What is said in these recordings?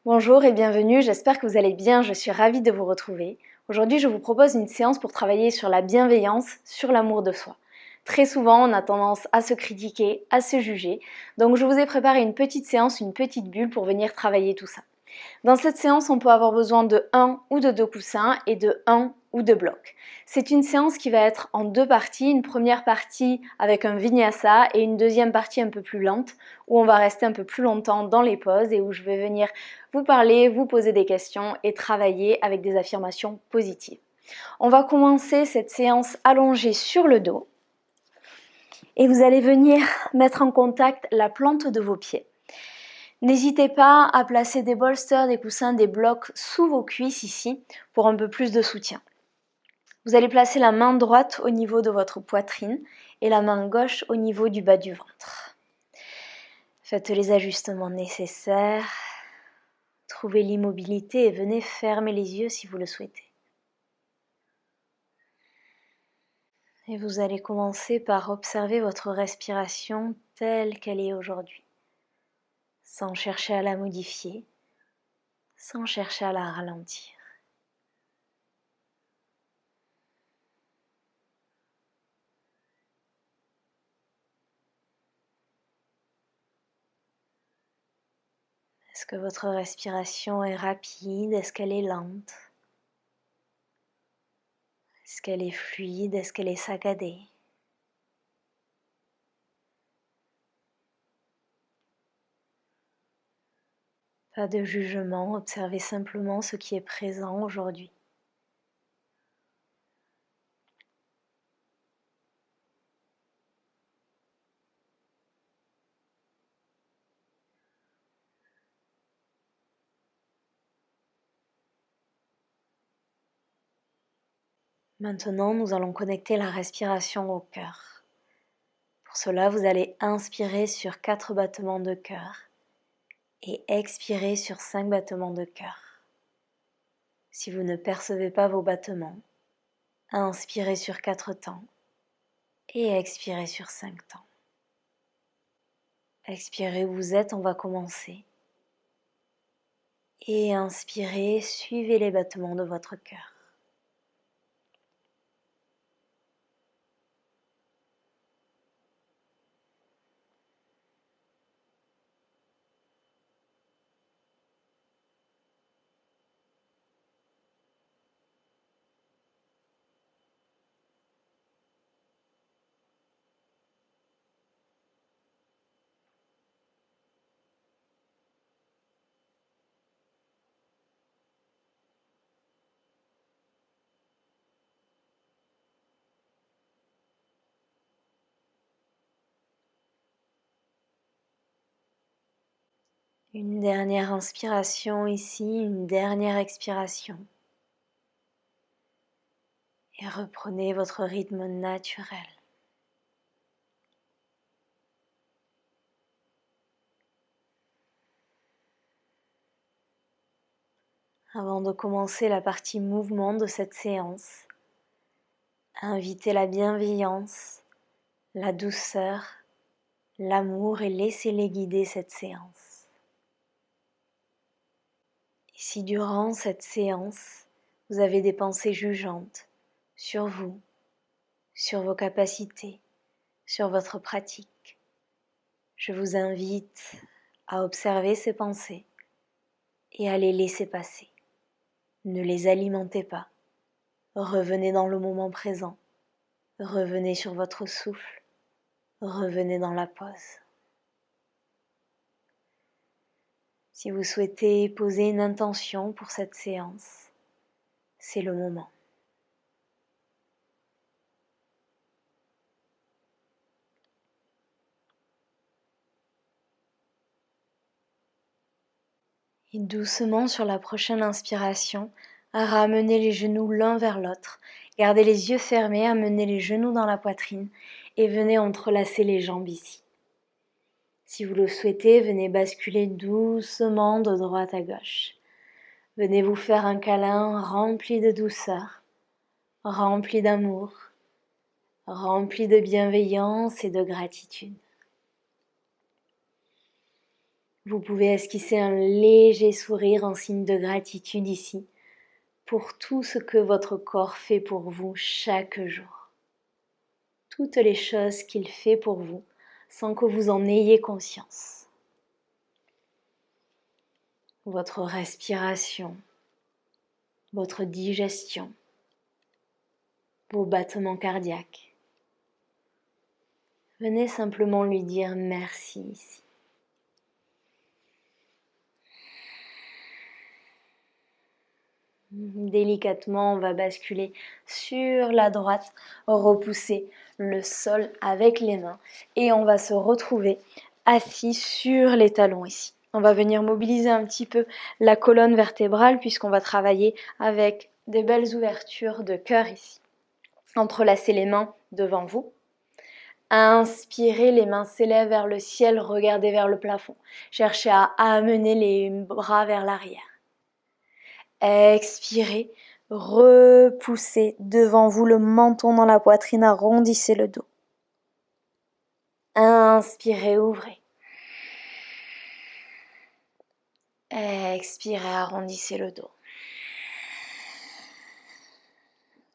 Bonjour et bienvenue, j'espère que vous allez bien, je suis ravie de vous retrouver. Aujourd'hui, je vous propose une séance pour travailler sur la bienveillance, sur l'amour de soi. Très souvent, on a tendance à se critiquer, à se juger, donc je vous ai préparé une petite séance, une petite bulle pour venir travailler tout ça. Dans cette séance, on peut avoir besoin de 1 ou de 2 coussins et de 1 ou 2 blocs. C'est une séance qui va être en 2 parties, une première partie avec un vinyasa et une deuxième partie un peu plus lente où on va rester un peu plus longtemps dans les poses et où je vais venir vous parler, vous poser des questions et travailler avec des affirmations positives. On va commencer cette séance allongée sur le dos et vous allez venir mettre en contact la plante de vos pieds. N'hésitez pas à placer des bolsters, des coussins, des blocs sous vos cuisses ici pour un peu plus de soutien. Vous allez placer la main droite au niveau de votre poitrine et la main gauche au niveau du bas du ventre. Faites les ajustements nécessaires. Trouvez l'immobilité et venez fermer les yeux si vous le souhaitez. Et vous allez commencer par observer votre respiration telle qu'elle est aujourd'hui, sans chercher à la modifier, sans chercher à la ralentir. Est-ce que votre respiration est rapide? Est-ce qu'elle est lente? Est-ce qu'elle est fluide? Est-ce qu'elle est saccadée? Pas de jugement, observez simplement ce qui est présent aujourd'hui. Maintenant, nous allons connecter la respiration au cœur. Pour cela, vous allez inspirer sur 4 battements de cœur et expirer sur 5 battements de cœur. Si vous ne percevez pas vos battements, inspirez sur 4 temps et expirez sur 5 temps. Expirez où vous êtes, on va commencer. Et inspirez, suivez les battements de votre cœur. Une dernière inspiration ici, une dernière expiration. Et reprenez votre rythme naturel. Avant de commencer la partie mouvement de cette séance, invitez la bienveillance, la douceur, l'amour et laissez-les guider cette séance. Et si durant cette séance, vous avez des pensées jugeantes sur vous, sur vos capacités, sur votre pratique, je vous invite à observer ces pensées et à les laisser passer. Ne les alimentez pas. Revenez dans le moment présent. Revenez sur votre souffle. Revenez dans la pause. Si vous souhaitez poser une intention pour cette séance, c'est le moment. Et doucement sur la prochaine inspiration, ramenez les genoux l'un vers l'autre. Gardez les yeux fermés, amenez les genoux dans la poitrine et venez entrelacer les jambes ici. Si vous le souhaitez, venez basculer doucement de droite à gauche. Venez vous faire un câlin rempli de douceur, rempli d'amour, rempli de bienveillance et de gratitude. Vous pouvez esquisser un léger sourire en signe de gratitude ici pour tout ce que votre corps fait pour vous chaque jour. Toutes les choses qu'il fait pour vous sans que vous en ayez conscience. Votre respiration, votre digestion, vos battements cardiaques. Venez simplement lui dire merci ici. Délicatement, on va basculer sur la droite, repousser le sol avec les mains et on va se retrouver assis sur les talons ici. On va venir mobiliser un petit peu la colonne vertébrale puisqu'on va travailler avec des belles ouvertures de cœur ici. Entrelacez les mains devant vous. Inspirez, les mains s'élèvent vers le ciel, regardez vers le plafond. Cherchez à amener les bras vers l'arrière. Expirez, repoussez devant vous le menton dans la poitrine, arrondissez le dos. Inspirez, ouvrez. Expirez, arrondissez le dos.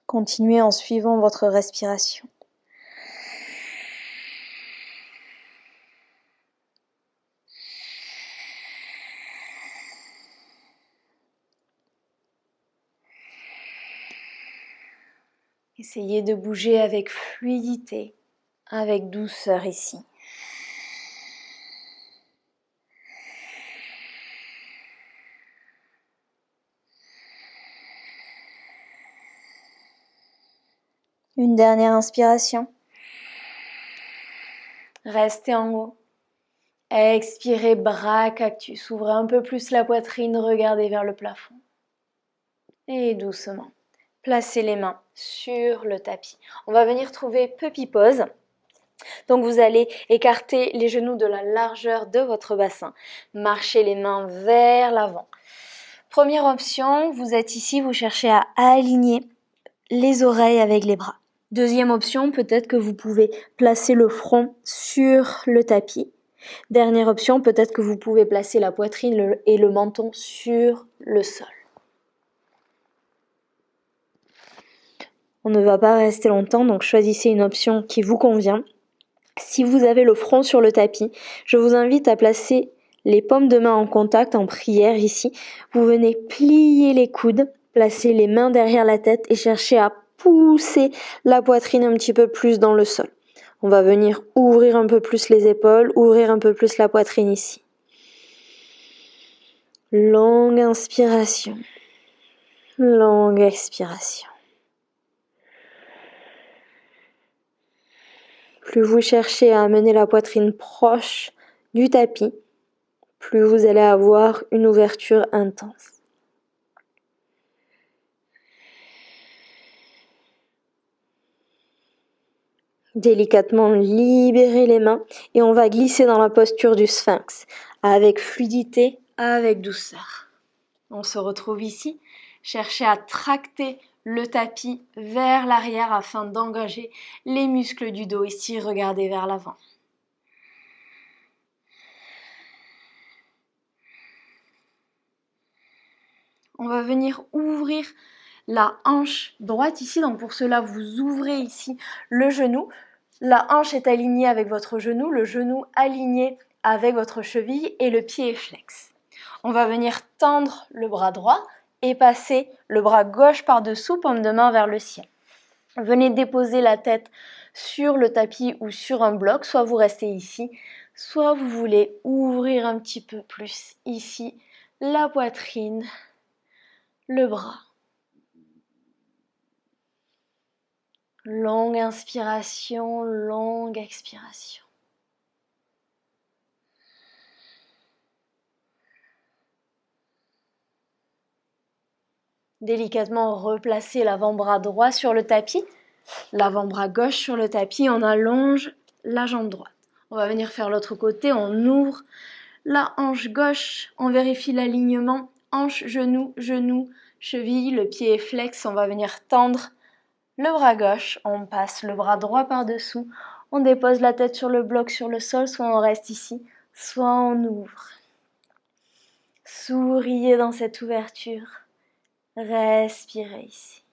Continuez en suivant votre respiration. Essayez de bouger avec fluidité, avec douceur ici. Une dernière inspiration. Restez en haut. Expirez, bras cactus. Ouvrez un peu plus la poitrine, regardez vers le plafond. Et doucement, placez les mains sur le tapis. On va venir trouver puppy pose. Donc vous allez écarter les genoux de la largeur de votre bassin. Marchez les mains vers l'avant. Première option, vous êtes ici, vous cherchez à aligner les oreilles avec les bras. Deuxième option, peut-être que vous pouvez placer le front sur le tapis. Dernière option, peut-être que vous pouvez placer la poitrine et le menton sur le sol. On ne va pas rester longtemps, donc choisissez une option qui vous convient. Si vous avez le front sur le tapis, je vous invite à placer les paumes de main en contact en prière ici. Vous venez plier les coudes, placer les mains derrière la tête et chercher à pousser la poitrine un petit peu plus dans le sol. On va venir ouvrir un peu plus les épaules, ouvrir un peu plus la poitrine ici. Longue inspiration, longue expiration. Plus vous cherchez à amener la poitrine proche du tapis, plus vous allez avoir une ouverture intense. Délicatement libérez les mains et on va glisser dans la posture du sphinx avec fluidité, avec douceur. On se retrouve ici. Cherchez à tracter le tapis vers l'arrière afin d'engager les muscles du dos ici. Regardez vers l'avant. On va venir ouvrir la hanche droite ici, donc pour cela vous ouvrez ici le genou. La hanche est alignée avec votre genou, le genou aligné avec votre cheville et le pied est flex. On va venir tendre le bras droit et passer le bras gauche par-dessous, paume de main vers le ciel. Venez déposer la tête sur le tapis ou sur un bloc, soit vous restez ici, soit vous voulez ouvrir un petit peu plus ici la poitrine, le bras. Longue inspiration, longue expiration. Délicatement replacer l'avant-bras droit sur le tapis, l'avant-bras gauche sur le tapis, on allonge la jambe droite. On va venir faire l'autre côté, on ouvre la hanche gauche, on vérifie l'alignement, hanche, genou, genou, cheville, le pied est flex, on va venir tendre le bras gauche, on passe le bras droit par-dessous, on dépose la tête sur le bloc sur le sol, soit on reste ici, soit on ouvre. Souriez dans cette ouverture. Respirez ici.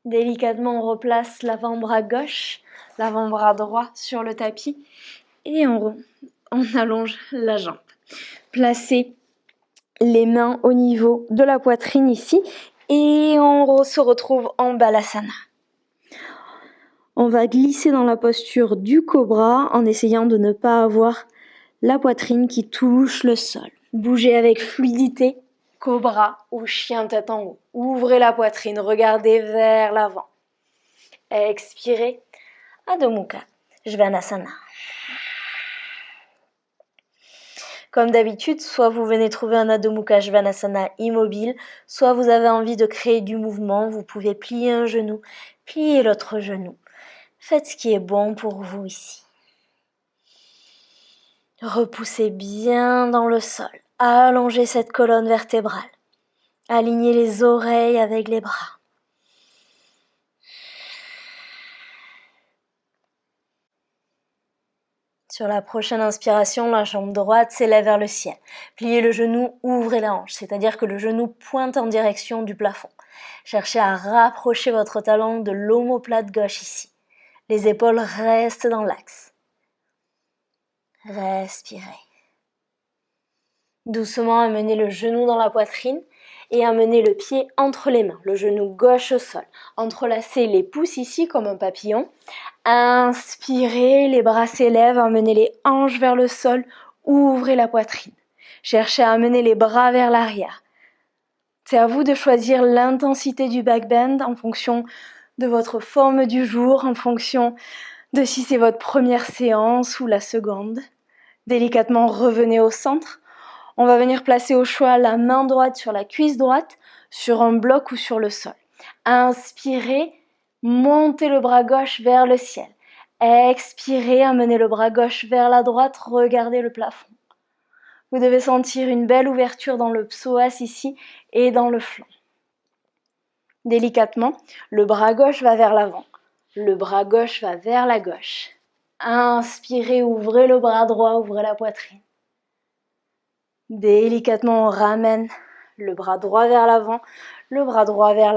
Délicatement, on replace l'avant-bras gauche, l'avant-bras droit sur le tapis et on allonge la jambe. Placez les mains au niveau de la poitrine ici et on se retrouve en Balasana. On va glisser dans la posture du cobra en essayant de ne pas avoir la poitrine qui touche le sol. Bougez avec fluidité, cobra ou chien tête en haut. Ouvrez la poitrine, regardez vers l'avant. Expirez, Adho Mukha Svanasana. Comme d'habitude, soit vous venez trouver un Adho Mukha Svanasana immobile, soit vous avez envie de créer du mouvement, vous pouvez plier un genou, plier l'autre genou. Faites ce qui est bon pour vous ici. Repoussez bien dans le sol. Allongez cette colonne vertébrale. Alignez les oreilles avec les bras. Sur la prochaine inspiration, la jambe droite s'élève vers le ciel. Pliez le genou, ouvrez la hanche, c'est-à-dire que le genou pointe en direction du plafond. Cherchez à rapprocher votre talon de l'omoplate gauche ici. Les épaules restent dans l'axe. Respirez. Doucement, amenez le genou dans la poitrine et amenez le pied entre les mains, le genou gauche au sol. Entrelacez les pouces ici comme un papillon. Inspirez, les bras s'élèvent, amenez les hanches vers le sol, ouvrez la poitrine. Cherchez à amener les bras vers l'arrière. C'est à vous de choisir l'intensité du back bend en fonction de votre forme du jour, en fonction de si c'est votre première séance ou la seconde. Délicatement, revenez au centre. On va venir placer au choix la main droite sur la cuisse droite, sur un bloc ou sur le sol. Inspirez, montez le bras gauche vers le ciel. Expirez, amenez le bras gauche vers la droite, regardez le plafond. Vous devez sentir une belle ouverture dans le psoas ici et dans le flanc. Délicatement, le bras gauche va vers l'avant. Le bras gauche va vers la gauche. Inspirez, ouvrez le bras droit, ouvrez la poitrine. Délicatement, on ramène le bras droit vers l'avant, le bras droit vers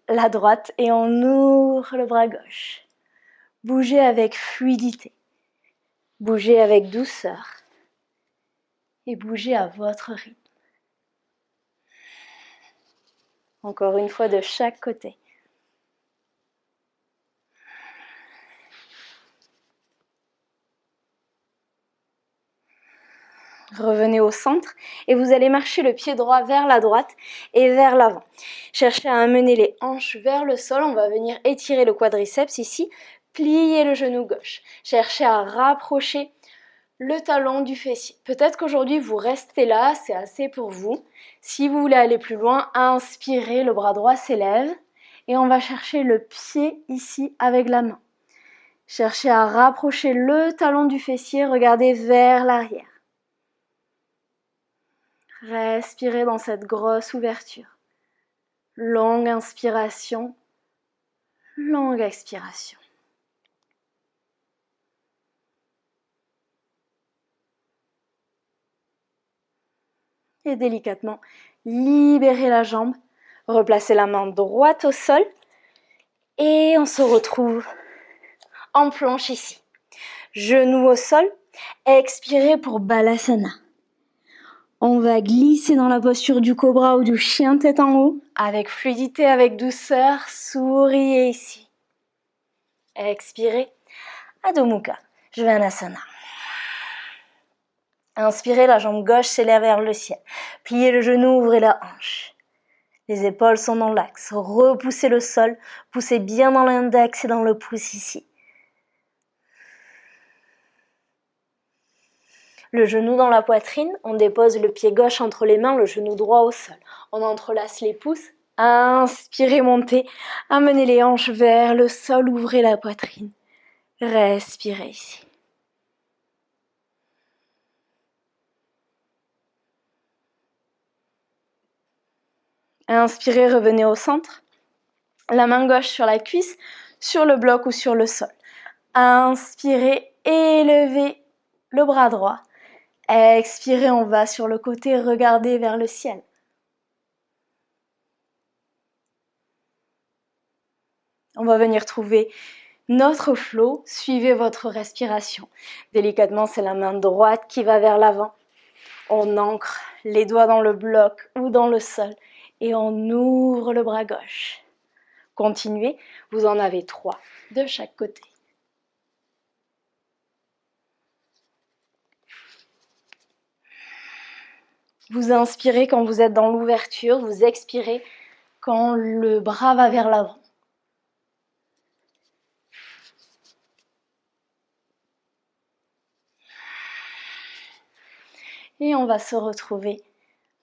la droite et on ouvre le bras gauche. Bougez avec fluidité, bougez avec douceur et bougez à votre rythme. Encore une fois de chaque côté. Revenez au centre et vous allez marcher le pied droit vers la droite et vers l'avant. Cherchez à amener les hanches vers le sol. On va venir étirer le quadriceps ici. Pliez le genou gauche. Cherchez à rapprocher le talon du fessier. Peut-être qu'aujourd'hui vous restez là, c'est assez pour vous. Si vous voulez aller plus loin, inspirez, le bras droit s'élève et on va chercher le pied ici avec la main. Cherchez à rapprocher le talon du fessier, regardez vers l'arrière. Respirez dans cette grosse ouverture. Longue inspiration, longue expiration. Et délicatement, libérez la jambe, replacez la main droite au sol et on se retrouve en planche ici. Genoux au sol, expirez pour Balasana. On va glisser dans la posture du cobra ou du chien tête en haut. Avec fluidité, avec douceur, souriez ici. Expirez, Adho Mukha Svanasana. Inspirez, la jambe gauche s'élève vers le ciel. Pliez le genou, ouvrez la hanche. Les épaules sont dans l'axe. Repoussez le sol. Poussez bien dans l'index et dans le pouce ici. Le genou dans la poitrine. On dépose le pied gauche entre les mains, le genou droit au sol. On entrelace les pouces. Inspirez, montez. Amenez les hanches vers le sol. Ouvrez la poitrine. Respirez ici. Inspirez, revenez au centre. La main gauche sur la cuisse, sur le bloc ou sur le sol. Inspirez, élevez le bras droit. Expirez, on va sur le côté, regardez vers le ciel. On va venir trouver notre flow, suivez votre respiration. Délicatement, c'est la main droite qui va vers l'avant. On ancre les doigts dans le bloc ou dans le sol et on ouvre le bras gauche. Continuez, vous en avez 3 de chaque côté. Vous inspirez quand vous êtes dans l'ouverture, vous expirez quand le bras va vers l'avant. Et on va se retrouver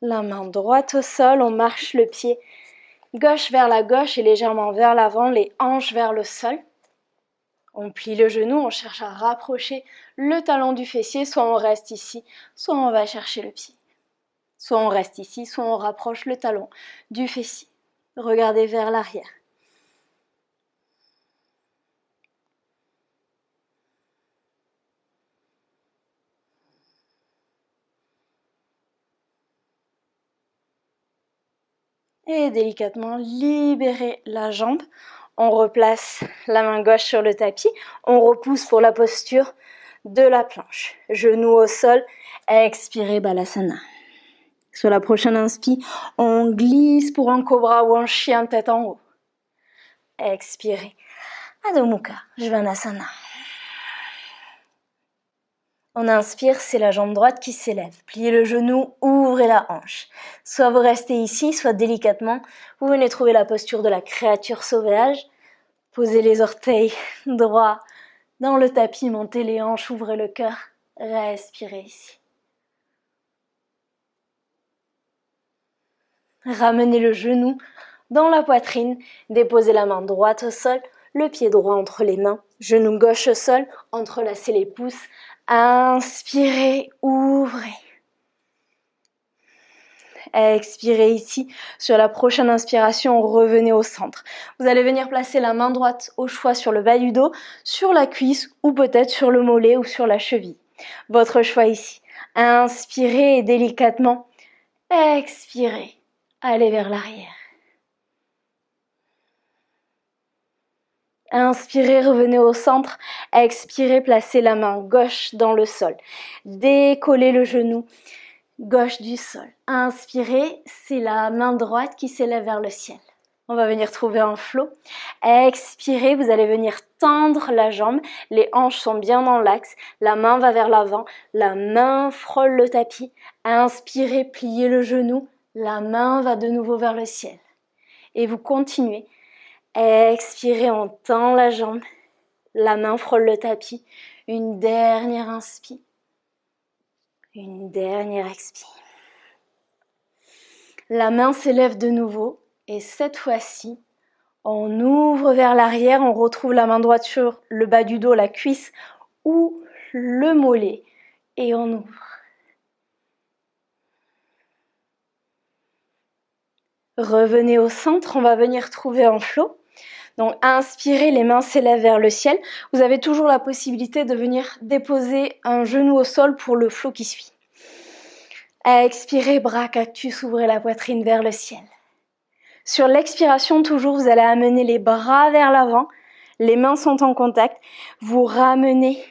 la main droite au sol, on marche le pied gauche vers la gauche et légèrement vers l'avant, les hanches vers le sol. On plie le genou, on cherche à rapprocher le talon du fessier, soit on reste ici, soit on va chercher le pied. Soit on reste ici, soit on rapproche le talon du fessier. Regardez vers l'arrière. Et délicatement, libérez la jambe. On replace la main gauche sur le tapis. On repousse pour la posture de la planche. Genoux au sol. Expirez, Balasana. Sur la prochaine inspire, on glisse pour un cobra ou un chien tête en haut. Expirez. Adho Mukha, Svanasana. On inspire, c'est la jambe droite qui s'élève. Pliez le genou, ouvrez la hanche. Soit vous restez ici, soit délicatement, vous venez trouver la posture de la créature sauvage. Posez les orteils droits dans le tapis, montez les hanches, ouvrez le cœur. Respirez ici. Ramenez le genou dans la poitrine, déposez la main droite au sol, le pied droit entre les mains, genou gauche au sol, entrelacez les pouces. Inspirez, ouvrez. Expirez ici. Sur la prochaine inspiration, revenez au centre. Vous allez venir placer la main droite au choix sur le bas du dos, sur la cuisse ou peut-être sur le mollet ou sur la cheville. Votre choix ici. Inspirez et délicatement. Expirez. Allez vers l'arrière. Inspirez, revenez au centre. Expirez, placez la main gauche dans le sol. Décollez le genou gauche du sol. Inspirez, c'est la main droite qui s'élève vers le ciel. On va venir trouver un flow. Expirez, vous allez venir tendre la jambe. Les hanches sont bien dans l'axe. La main va vers l'avant. La main frôle le tapis. Inspirez, pliez le genou. La main va de nouveau vers le ciel. Et vous continuez. Expirez, on tend la jambe. La main frôle le tapis. Une dernière inspire. Une dernière expire. La main s'élève de nouveau. Et cette fois-ci, on ouvre vers l'arrière. On retrouve la main droite sur le bas du dos, la cuisse ou le mollet. Et on ouvre. Revenez au centre. On va venir trouver un flow. Donc, inspirez, les mains s'élèvent vers le ciel. Vous avez toujours la possibilité de venir déposer un genou au sol pour le flow qui suit. Expirez, bras cactus, ouvrez la poitrine vers le ciel. Sur l'expiration, toujours, vous allez amener les bras vers l'avant. Les mains sont en contact. Vous ramenez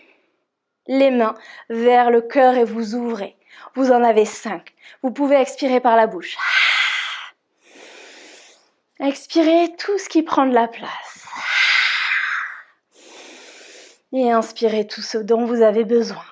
les mains vers le cœur et vous ouvrez. Vous en avez 5. Vous pouvez expirer par la bouche. Expirez tout ce qui prend de la place. Et inspirez tout ce dont vous avez besoin.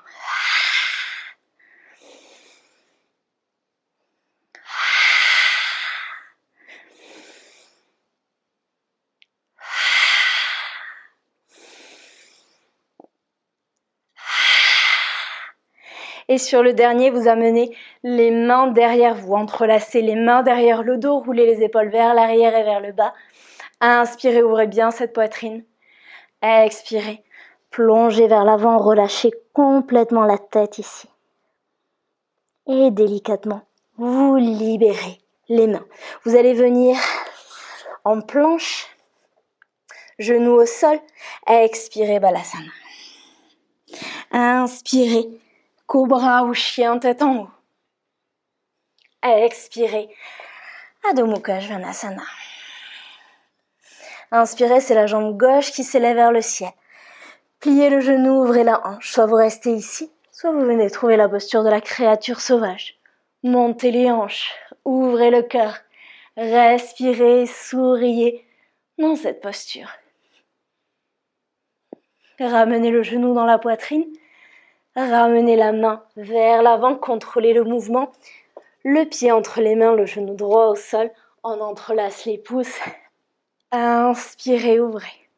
Et sur le dernier, vous amenez les mains derrière vous, entrelacez les mains derrière le dos, roulez les épaules vers l'arrière et vers le bas. Inspirez, ouvrez bien cette poitrine. Expirez, plongez vers l'avant, relâchez complètement la tête ici. Et délicatement, vous libérez les mains. Vous allez venir en planche, Genoux au sol. Expirez, Balasana. Inspirez, Cobra ou chien tête en haut. Expirez, Adho Mukha Svanasana. Inspirez, c'est la jambe gauche qui s'élève vers le ciel. Pliez le genou, ouvrez la hanche. Soit vous restez ici, soit vous venez trouver la posture de la créature sauvage. Montez les hanches, ouvrez le cœur. Respirez, souriez dans cette posture. Ramenez le genou dans la poitrine. Ramenez la main vers l'avant, contrôlez le mouvement. Le pied entre les mains, le genou droit au sol. On entrelace les pouces. Inspirez, ouvrez.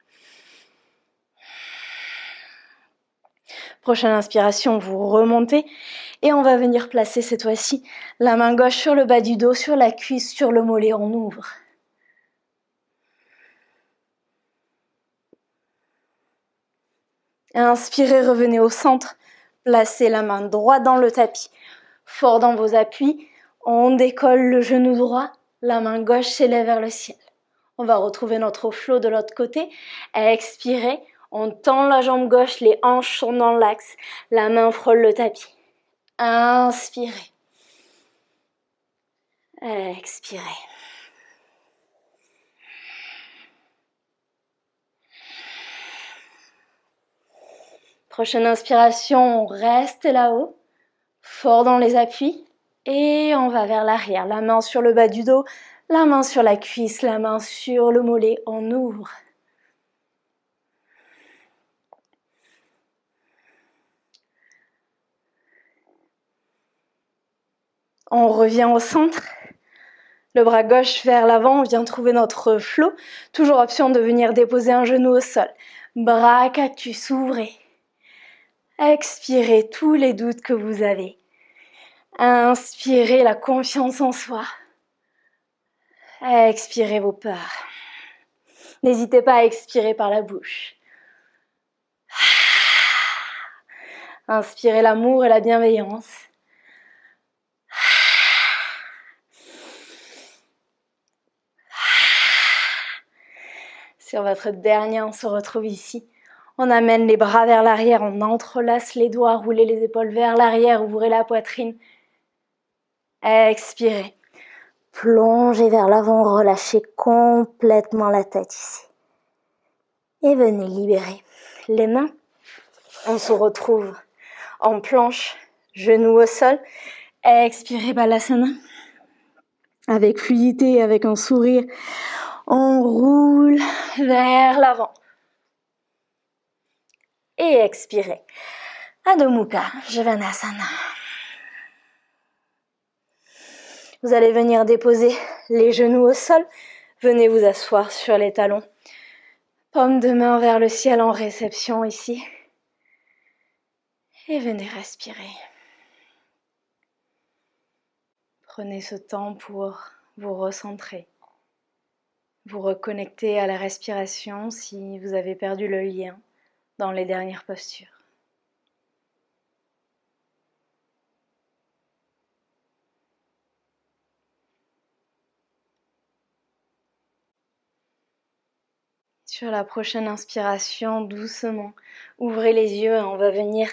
Prochaine inspiration, vous remontez et on va venir placer cette fois-ci la main gauche sur le bas du dos, sur la cuisse, sur le mollet, on ouvre. Inspirez, revenez au centre, placez la main droite dans le tapis, fort dans vos appuis, on décolle le genou droit, la main gauche s'élève vers le ciel. On va retrouver notre flow de l'autre côté, expirez, on tend la jambe gauche, les hanches sont dans l'axe, la main frôle le tapis. Inspirez. Expirez. Prochaine inspiration, on reste là-haut, fort dans les appuis, et on va vers l'arrière. La main sur le bas du dos, la main sur la cuisse, la main sur le mollet, on ouvre. On revient au centre, le bras gauche vers l'avant, on vient trouver notre flow. Toujours option de venir déposer un genou au sol. Bras cactus, ouvrez. Expirez tous les doutes que vous avez. Inspirez la confiance en soi. Expirez vos peurs. N'hésitez pas à expirer par la bouche. Inspirez l'amour et la bienveillance. Sur votre dernier, on se retrouve ici. On amène les bras vers l'arrière, on entrelace les doigts, roulez les épaules vers l'arrière, ouvrez la poitrine. Expirez. Plongez vers l'avant, relâchez complètement la tête ici. Et venez libérer les mains. On se retrouve en planche, genoux au sol. Expirez, Balasana. Avec fluidité, avec un sourire, on roule vers l'avant. Et expirez. Adho Mukha Svanasana. Vous allez venir déposer les genoux au sol. Venez vous asseoir sur les talons. Paume de main vers le ciel en réception ici. Et venez respirer. Prenez ce temps pour vous recentrer. Vous reconnecter à la respiration si vous avez perdu le lien dans les dernières postures. Sur la prochaine inspiration, doucement, ouvrez les yeux et on va venir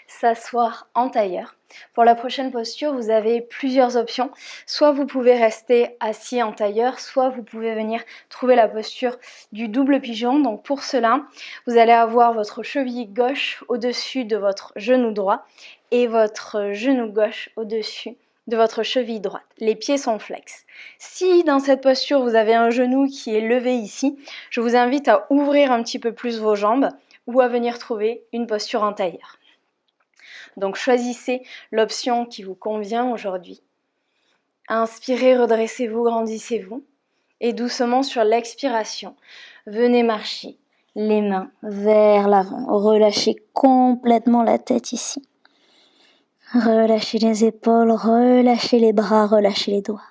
s'asseoir en tailleur. Pour la prochaine posture, vous avez plusieurs options. Soit vous pouvez rester assis en tailleur, soit vous pouvez venir trouver la posture du double pigeon. Donc pour cela, vous allez avoir votre cheville gauche au-dessus de votre genou droit et votre genou gauche au-dessus de votre cheville droite. Les pieds sont flex. Si dans cette posture vous avez un genou qui est levé ici, je vous invite à ouvrir un petit peu plus vos jambes ou à venir trouver une posture en tailleur. Donc choisissez l'option qui vous convient aujourd'hui. Inspirez, redressez-vous, grandissez-vous et doucement sur l'expiration, venez marcher les mains vers l'avant. Relâchez complètement la tête ici. Relâchez les épaules, relâchez les bras, relâchez les doigts.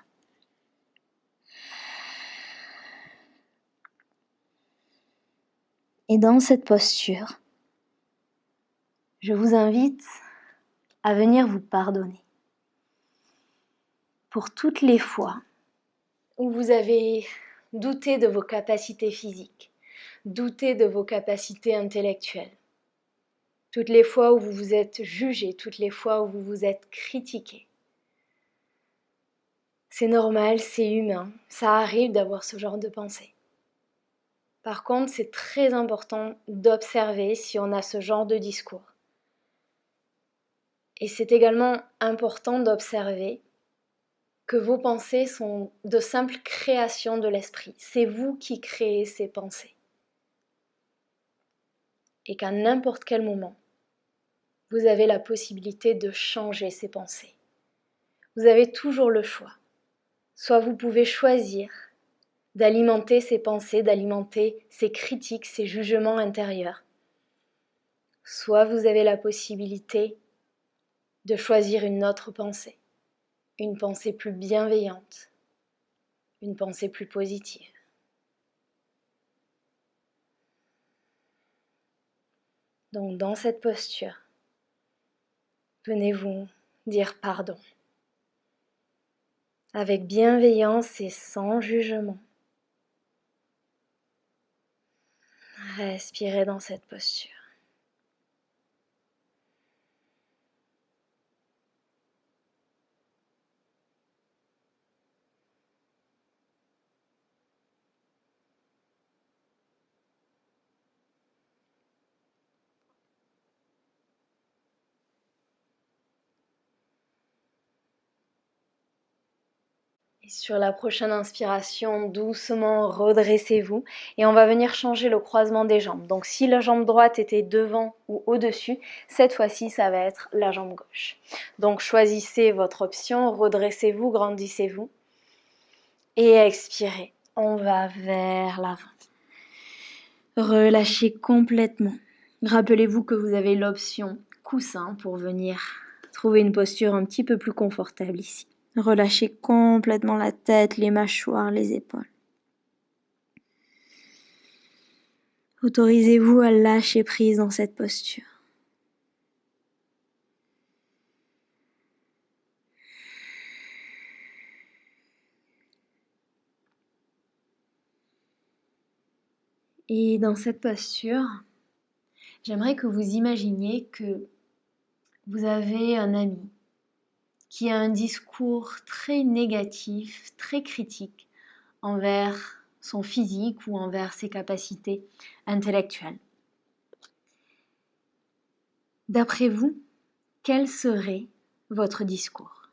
Et dans cette posture, je vous invite à venir vous pardonner pour toutes les fois où vous avez douté de vos capacités physiques, doutez de vos capacités intellectuelles. Toutes les fois où vous vous êtes jugé, toutes les fois où vous vous êtes critiqué. C'est normal, c'est humain, ça arrive d'avoir ce genre de pensée. Par contre, c'est très important d'observer si on a ce genre de discours. Et c'est également important d'observer que vos pensées sont de simples créations de l'esprit. C'est vous qui créez ces pensées. Et qu'à n'importe quel moment, vous avez la possibilité de changer ces pensées. Vous avez toujours le choix. Soit vous pouvez choisir d'alimenter ces pensées, d'alimenter ces critiques, ces jugements intérieurs. Soit vous avez la possibilité de choisir une autre pensée, une pensée plus bienveillante, une pensée plus positive. Donc dans cette posture, venez vous dire pardon, avec bienveillance et sans jugement. Respirez dans cette posture. Et sur la prochaine inspiration, doucement redressez-vous et on va venir changer le croisement des jambes. Donc si la jambe droite était devant ou au-dessus, cette fois-ci ça va être la jambe gauche. Donc choisissez votre option, redressez-vous, grandissez-vous et expirez. On va vers l'avant. Relâchez complètement. Rappelez-vous que vous avez l'option coussin pour venir trouver une posture un petit peu plus confortable ici. Relâchez complètement la tête, les mâchoires, les épaules. Autorisez-vous à lâcher prise dans cette posture. Et dans cette posture, j'aimerais que vous imaginiez que vous avez un ami qui a un discours très négatif, très critique envers son physique ou envers ses capacités intellectuelles. D'après vous, quel serait votre discours ?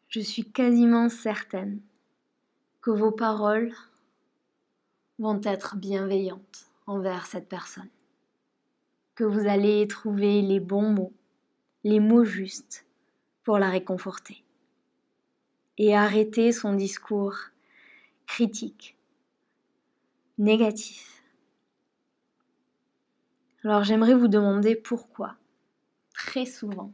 Je suis quasiment certaine que vos paroles vont être bienveillantes envers cette personne, que vous allez trouver les bons mots, les mots justes pour la réconforter et arrêter son discours critique, négatif. Alors j'aimerais vous demander pourquoi, très souvent,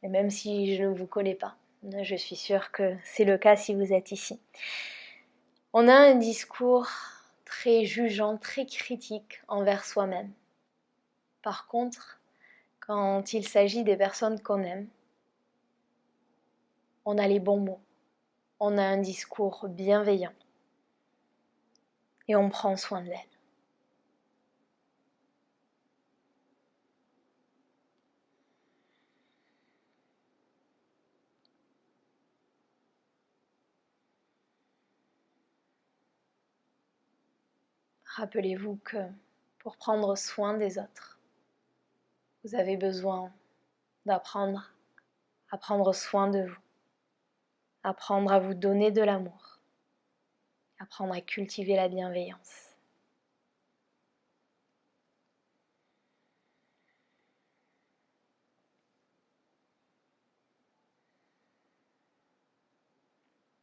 et même si je ne vous connais pas, je suis sûre que c'est le cas si vous êtes ici, on a un discours très jugeant, très critique envers soi-même. Par contre, quand il s'agit des personnes qu'on aime, on a les bons mots, on a un discours bienveillant et on prend soin d'elles. Rappelez-vous que pour prendre soin des autres, vous avez besoin d'apprendre à prendre soin de vous, apprendre à vous donner de l'amour, apprendre à cultiver la bienveillance.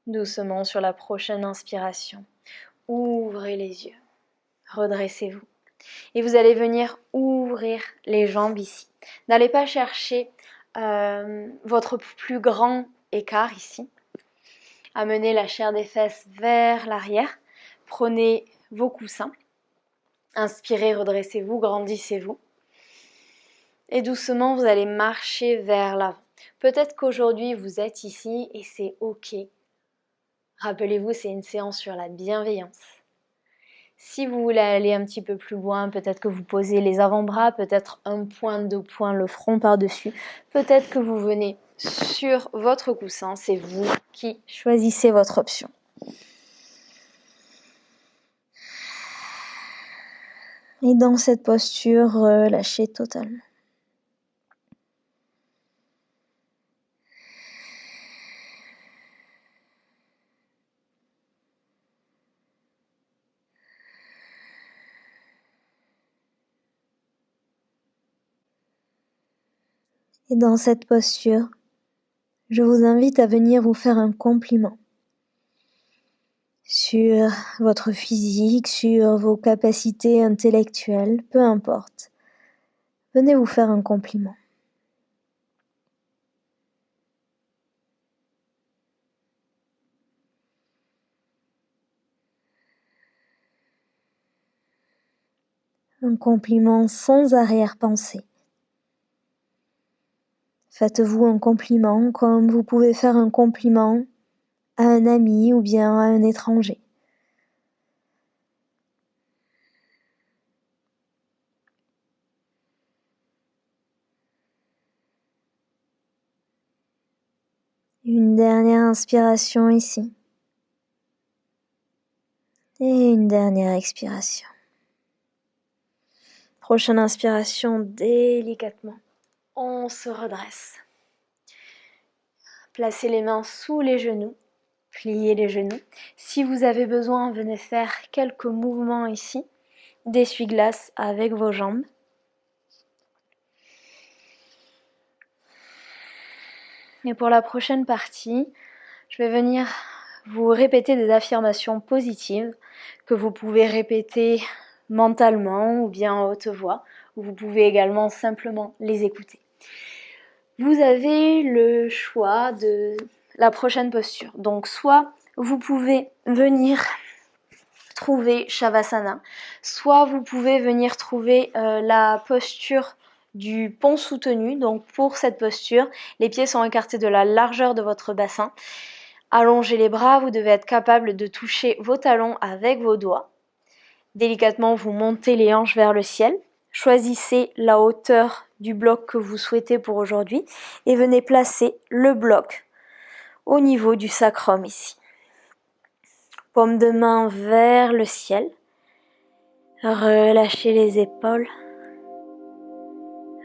Doucement sur la prochaine inspiration, ouvrez les yeux, redressez-vous. Et vous allez venir ouvrir les jambes ici. N'allez pas chercher votre plus grand écart ici. Amenez la chair des fesses vers l'arrière. Prenez vos coussins. Inspirez, redressez-vous, grandissez-vous. Et doucement, vous allez marcher vers l'avant. Peut-être qu'aujourd'hui, vous êtes ici et c'est OK. Rappelez-vous, c'est une séance sur la bienveillance. Si vous voulez aller un petit peu plus loin, peut-être que vous posez les avant-bras, peut-être un point, 2 points, le front par-dessus. Peut-être que vous venez sur votre coussin, c'est vous qui choisissez votre option. Et dans cette posture, relâchez totalement. Et dans cette posture, je vous invite à venir vous faire un compliment sur votre physique, sur vos capacités intellectuelles, peu importe. Venez vous faire un compliment. Un compliment sans arrière-pensée. Faites-vous un compliment comme vous pouvez faire un compliment à un ami ou bien à un étranger. Une dernière inspiration ici. Et une dernière expiration. Prochaine inspiration, délicatement. On se redresse. Placez les mains sous les genoux. Pliez les genoux. Si vous avez besoin, venez faire quelques mouvements ici d'essuie-glace avec vos jambes. Et pour la prochaine partie, je vais venir vous répéter des affirmations positives que vous pouvez répéter mentalement ou bien à haute voix, ou vous pouvez également simplement les écouter. Vous avez le choix de la prochaine posture. Donc soit vous pouvez venir trouver Shavasana, soit vous pouvez venir trouver la posture du pont soutenu. Donc pour cette posture, les pieds sont écartés de la largeur de votre bassin. Allongez les bras, vous devez être capable de toucher vos talons avec vos doigts. Délicatement, vous montez les hanches vers le ciel. Choisissez la hauteur du bloc que vous souhaitez pour aujourd'hui et venez placer le bloc au niveau du sacrum ici. Paume de main vers le ciel. Relâchez les épaules.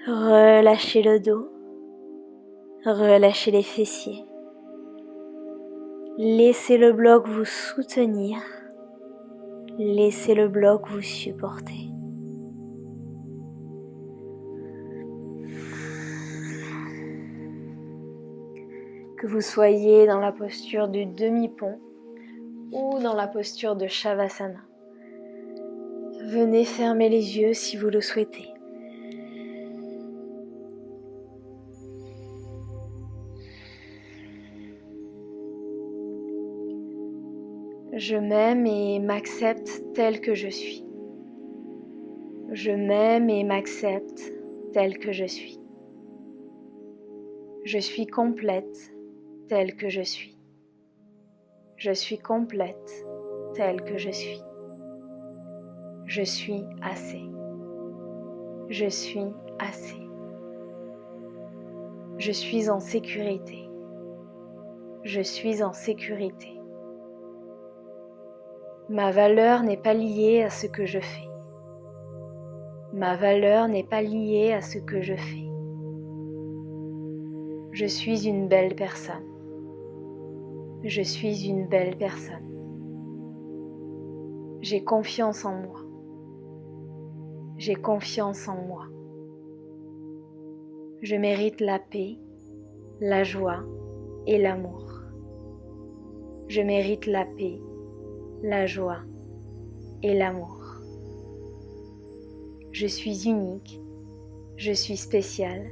Relâchez le dos. Relâchez les fessiers. Laissez le bloc vous soutenir. Laissez le bloc vous supporter. Que vous soyez dans la posture du demi-pont ou dans la posture de Shavasana. Venez fermer les yeux si vous le souhaitez. Je m'aime et m'accepte tel que je suis. Je m'aime et m'accepte tel que je suis. Je suis complète telle que je suis. Je suis complète telle que je suis. Je suis assez. Je suis assez. Je suis en sécurité. Je suis en sécurité. Ma valeur n'est pas liée à ce que je fais. Ma valeur n'est pas liée à ce que je fais. Je suis une belle personne. Je suis une belle personne. J'ai confiance en moi. J'ai confiance en moi. Je mérite la paix, la joie et l'amour. Je mérite la paix, la joie et l'amour. Je suis unique, je suis spéciale,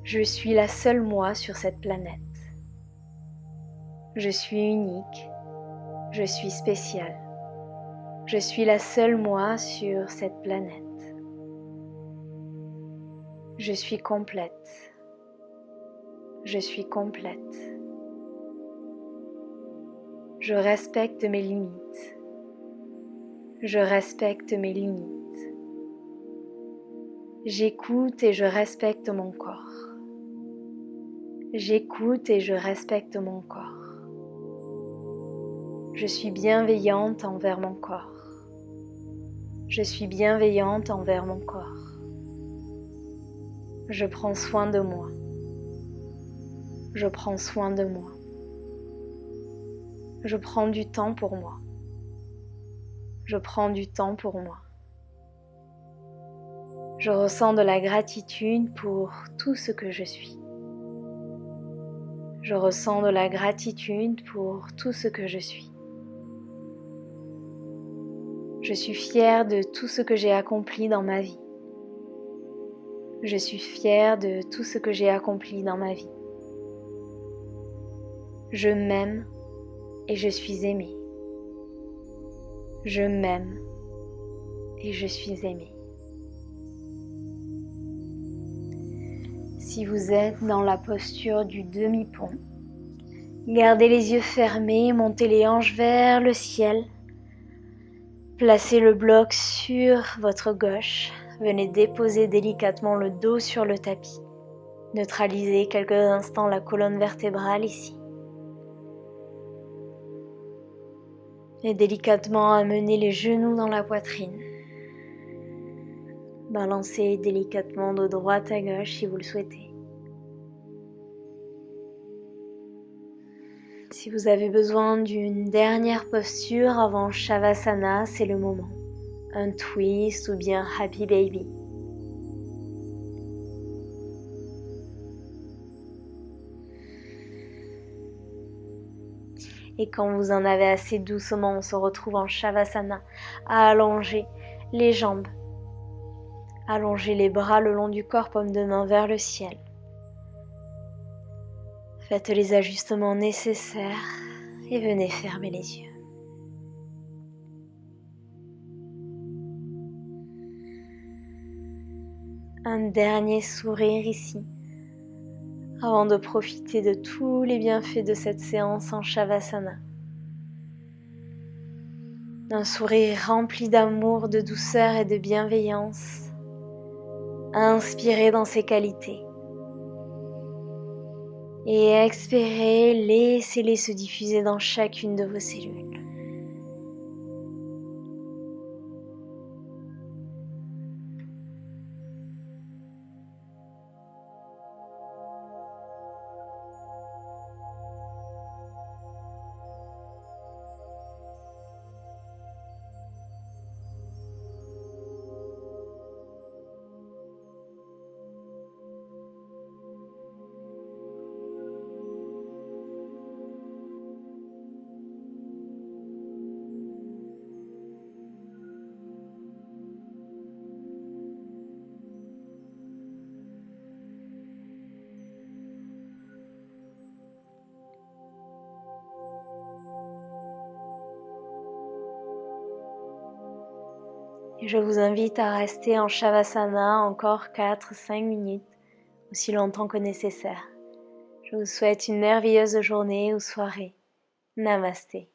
je suis la seule moi sur cette planète. Je suis unique, je suis spéciale, je suis la seule moi sur cette planète. Je suis complète, je suis complète. Je respecte mes limites. Je respecte mes limites. J'écoute et je respecte mon corps. J'écoute et je respecte mon corps. Je suis bienveillante envers mon corps. Je suis bienveillante envers mon corps. Je prends soin de moi. Je prends soin de moi. Je prends du temps pour moi. Je prends du temps pour moi. Je ressens de la gratitude pour tout ce que je suis. Je ressens de la gratitude pour tout ce que je suis. Je suis fière de tout ce que j'ai accompli dans ma vie. Je suis fière de tout ce que j'ai accompli dans ma vie. Je m'aime et je suis aimée. Je m'aime et je suis aimée. Si vous êtes dans la posture du demi-pont, gardez les yeux fermés, montez les hanches vers le ciel. Placez le bloc sur votre gauche. Venez déposer délicatement le dos sur le tapis. Neutralisez quelques instants la colonne vertébrale ici. Et délicatement amenez les genoux dans la poitrine. Balancez délicatement de droite à gauche si vous le souhaitez. Si vous avez besoin d'une dernière posture avant Shavasana, c'est le moment. Un twist ou bien Happy Baby. Et quand vous en avez assez, doucement, on se retrouve en Shavasana, à allonger les jambes. Allongez les bras le long du corps, paume de main vers le ciel. Faites les ajustements nécessaires et venez fermer les yeux. Un dernier sourire ici, avant de profiter de tous les bienfaits de cette séance en Shavasana. Un sourire rempli d'amour, de douceur et de bienveillance. Inspirez dans ces qualités. Et expirez, laissez-les se diffuser dans chacune de vos cellules. Et je vous invite à rester en Shavasana encore 4-5 minutes, aussi longtemps que nécessaire. Je vous souhaite une merveilleuse journée ou soirée. Namasté.